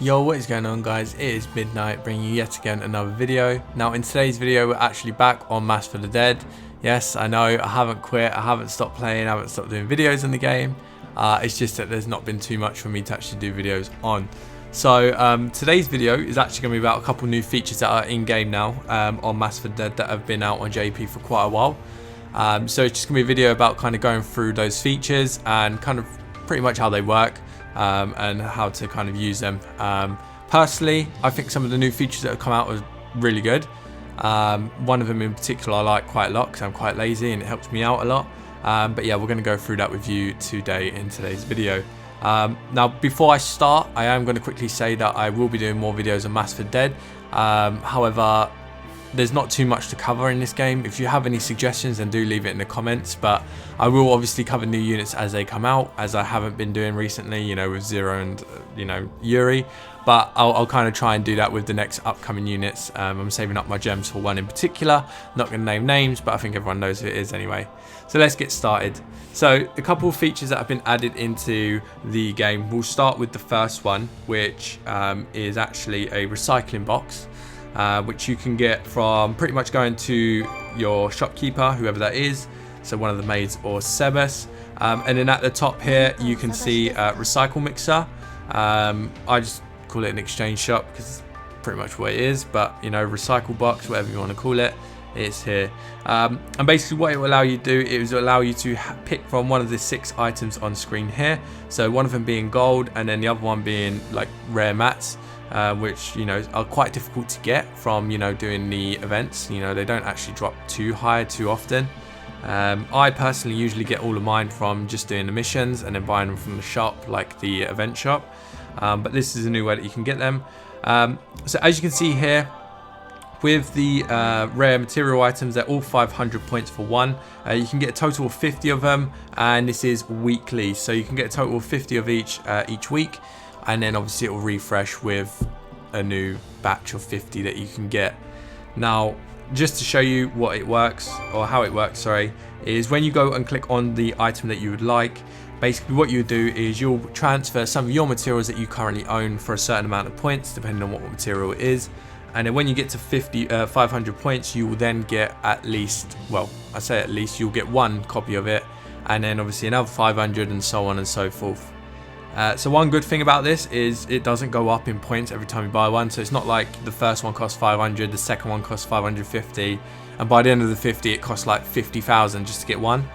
Yo, what is going on guys? It is Midnight bringing you yet again another video. Now in today's video we're actually back on Mass for the Dead. Yes, I know, I haven't quit, I haven't stopped playing, I haven't stopped doing videos in the game. It's just that there's not been too much for me to actually do videos on. So today's video is actually going to be about a couple new features that are in game now on Mass for the Dead that have been out on JP for quite a while. So it's just going to be a video about kind of going through those features and kind of pretty much how they work. And how to kind of use them. Personally, I think some of the new features that have come out are really good. One of them in particular I like quite a lot because I'm quite lazy and it helps me out a lot. But yeah, we're going to go through that with you today in today's video. Now, before I start, I am going to quickly say that I will be doing more videos on Mass for Dead. However, there's not too much to cover in this game. If you have any suggestions, then do leave it in the comments, but I will obviously cover new units as they come out, as I haven't been doing recently, you know, with Zero and, you know, Yuri, but I'll kind of try and do that with the next upcoming units. I'm saving up my gems for one in particular, not going to name names, but I think everyone knows who it is anyway. So let's get started. So a couple of features that have been added into the game. We'll start with the first one, which is actually a recycling box. Which you can get from pretty much going to your shopkeeper, whoever that is, so one of the maids or Sebas. And then at the top here you can see recycle mixer. I just call it an exchange shop because it's pretty much what it is, but you know, recycle box, whatever you want to call it, it's here. And basically what it will allow you to do is allow you to pick from one of the 6 items on screen here. So one of them being gold and then the other one being like rare mats. Which, you know, are quite difficult to get from, you know, doing the events. You know, they don't actually drop too high too often. I personally usually get all of mine from just doing the missions and then buying them from the shop, like the event shop. But this is a new way that you can get them. So as you can see here, with the rare material items, they're all 500 points for one. You can get a total of 50 of them, and this is weekly. So you can get a total of 50 of each week. And then obviously it will refresh with a new batch of 50 that you can get. Now, just to show you what it works, or how it works, sorry, is when you go and click on the item that you would like, basically what you do is you'll transfer some of your materials that you currently own for a certain amount of points, depending on what material it is. And then when you get to 500 points, you will then get at least, well, I say at least, you'll get one copy of it, and then obviously another 500 and so on and so forth. So one good thing about this is it doesn't go up in points every time you buy one. So it's not like the first one costs 500, the second one costs 550, and by the end of the 50 it costs like 50,000 just to get one.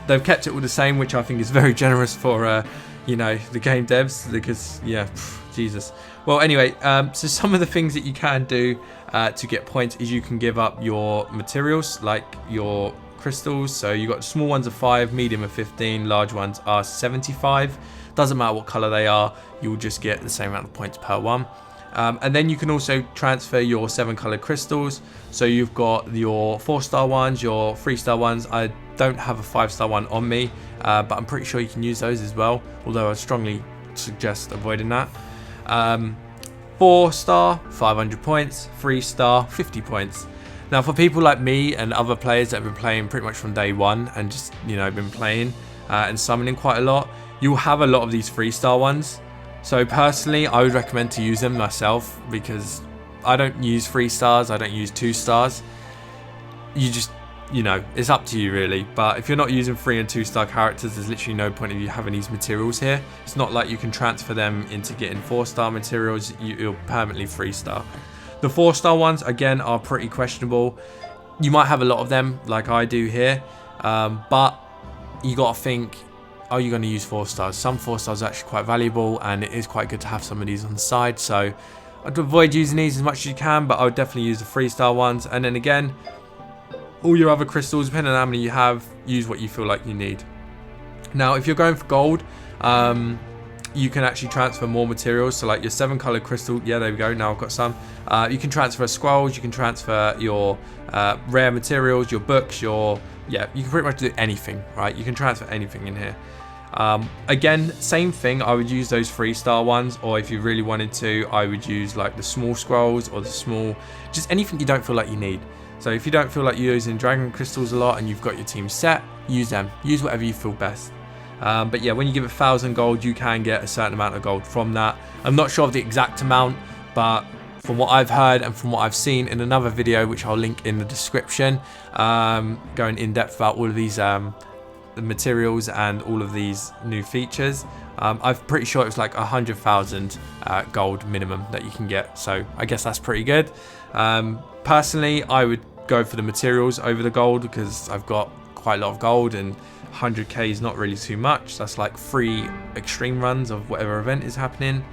They've kept it all the same, which I think is very generous for you know, the game devs, because yeah, Jesus. Well, anyway, so some of the things that you can do to get points is you can give up your materials, like your crystals. So you got small ones of 5, medium of 15, large ones are 75. Doesn't matter what color they are, you will just get the same amount of points per one. And then you can also transfer your 7 colored crystals. So you've got your 4-star ones, your 3-star ones. I don't have a 5-star one on me, but I'm pretty sure you can use those as well, although I strongly suggest avoiding that. 4-star, 500 points, 3-star, 50 points. Now for people like me and other players that have been playing pretty much from day one and just, you know, been playing and summoning quite a lot, you'll have a lot of these 3-star ones. So personally, I would recommend to use them myself because I don't use 3 stars, I don't use 2 stars. You just, you know, it's up to you really. But if you're not using 3 and 2-star characters, there's literally no point of you having these materials here. It's not like you can transfer them into getting 4-star materials, you're permanently 3-star. The 4-star ones, again, are pretty questionable. You might have a lot of them, like I do here, but you got to think, are you going to use 4 stars? Some 4 stars are actually quite valuable, and it is quite good to have some of these on the side. So I'd avoid using these as much as you can, but I would definitely use the 3-star ones. And then again, all your other crystals, depending on how many you have, use what you feel like you need. Now, if you're going for gold, you can actually transfer more materials. So like your 7 colored crystal, yeah, there we go. Now I've got some. You can transfer scrolls, you can transfer your rare materials, your books, yeah, you can pretty much do anything, right? You can transfer anything in here. Again, same thing, I would use those 3-star ones, or if you really wanted to, I would use like the small scrolls or the small, just anything you don't feel like you need. So if you don't feel like you're using dragon crystals a lot and you've got your team set, use them. Use whatever you feel best. But yeah, when you give it 1,000 gold, you can get a certain amount of gold from that. I'm not sure of the exact amount, but from what I've heard and from what I've seen in another video, which I'll link in the description, going in depth about all of these the materials and all of these new features, I'm pretty sure it was like 100,000 gold minimum that you can get. So I guess that's pretty good. Personally, I would go for the materials over the gold because I've got quite a lot of gold, and 100k is not really too much. That's like 3 extreme runs of whatever event is happening.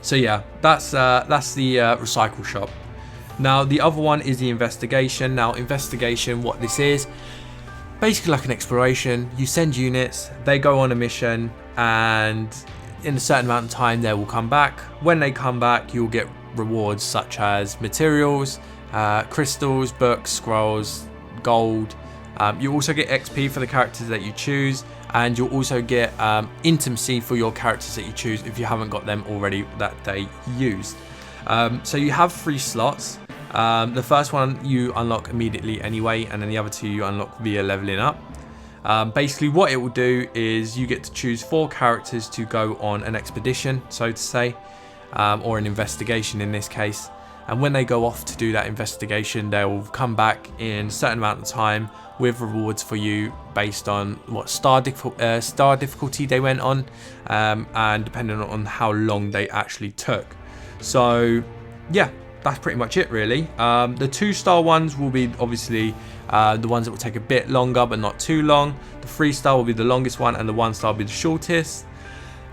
So yeah, that's the recycle shop. Now the other one is the investigation. Now investigation, what this is, basically like an exploration. You send units, they go on a mission, and in a certain amount of time they will come back. When they come back, you'll get rewards such as materials, crystals, books, scrolls, gold. You also get XP for the characters that you choose, and you'll also get intimacy for your characters that you choose if you haven't got them already that they used. So you have 3 slots. The first one you unlock immediately anyway, and then the other 2 you unlock via leveling up. Basically what it will do is you get to choose 4 characters to go on an expedition, so to say, or an investigation in this case. And when they go off to do that investigation, they will come back in a certain amount of time with rewards for you based on what star difficulty they went on, and depending on how long they actually took. So yeah, that's pretty much it really. The 2-star ones will be obviously the ones that will take a bit longer but not too long. The 3-star will be the longest one, and the 1-star will be the shortest.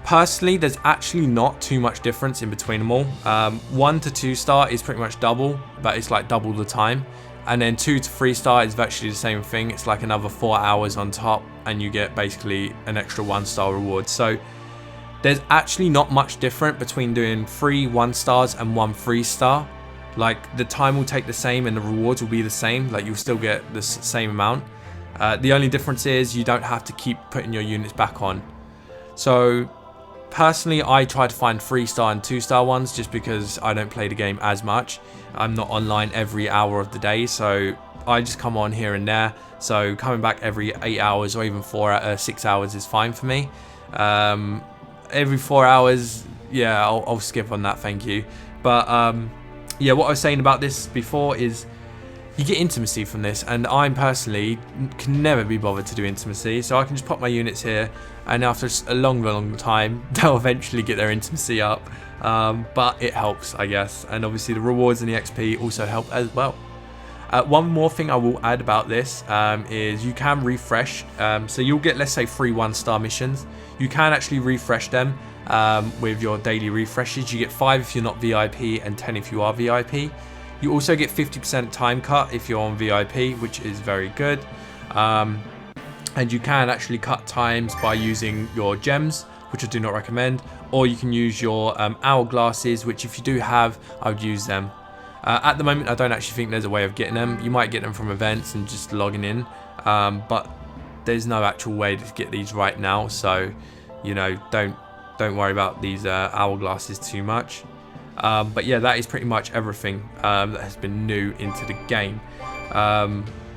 Personally, there's actually not too much difference in between them all. 1 to 2-star is pretty much double, but it's like double the time. And then 2 to 3-star is virtually the same thing. It's like another 4 hours on top, and you get basically an extra 1-star reward. So there's actually not much different between doing 3 1-stars and 1 3-star. Like the time will take the same and the rewards will be the same. Like you'll still get the same amount. The only difference is you don't have to keep putting your units back on. So personally, I try to find 3-star and 2-star ones just because I don't play the game as much. I'm not online every hour of the day, so I just come on here and there. So coming back every 8 hours or even 6 hours is fine for me. Every 4 hours, yeah, I'll skip on that, thank you. But yeah, what I was saying about this before is you get intimacy from this, and I personally can never be bothered to do intimacy, so I can just pop my units here, and after a long time they'll eventually get their intimacy up. But it helps, I guess, and obviously the rewards and the XP also help as well. One more thing I will add about this is you can refresh. So you'll get, let's say, 3 1-star missions. You can actually refresh them with your daily refreshes. You get 5 if you're not VIP and 10 if you are VIP. You also get 50% time cut if you're on VIP, which is very good. And you can actually cut times by using your gems, which I do not recommend, or you can use your hourglasses, which if you do have, I would use them. At the moment, I don't actually think there's a way of getting them. You might get them from events and just logging in, but there's no actual way to get these right now. So, you know, don't worry about these hourglasses too much. But yeah, that is pretty much everything that has been new into the game.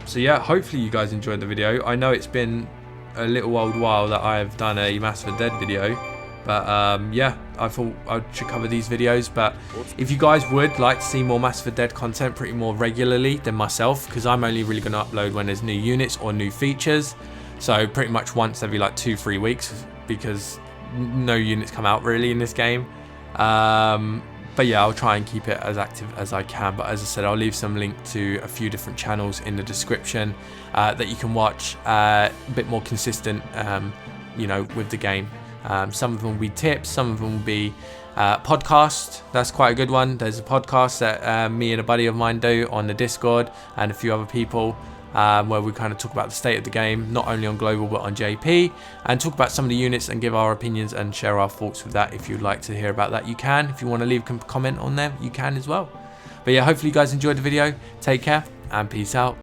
So yeah, hopefully you guys enjoyed the video. I know it's been a little old while that I have done a Mass for Dead video, but yeah, I thought I should cover these videos. But if you guys would like to see more Mass for Dead content pretty more regularly than myself, because I'm only really going to upload when there's new units or new features, so pretty much once every like 2-3 weeks, because no units come out really in this game. But yeah, I'll try and keep it as active as I can. But as I said, I'll leave some link to a few different channels in the description that you can watch a bit more consistent, you know, with the game. Some of them will be tips, some of them will be podcast. That's quite a good one. There's a podcast that me and a buddy of mine do on the Discord, and a few other people, where we kind of talk about the state of the game, not only on global but on JP, and talk about some of the units and give our opinions and share our thoughts with that. If you'd like to hear about that, you can. If you want to leave a comment on there, you can as well. But yeah, hopefully you guys enjoyed the video. Take care and peace out.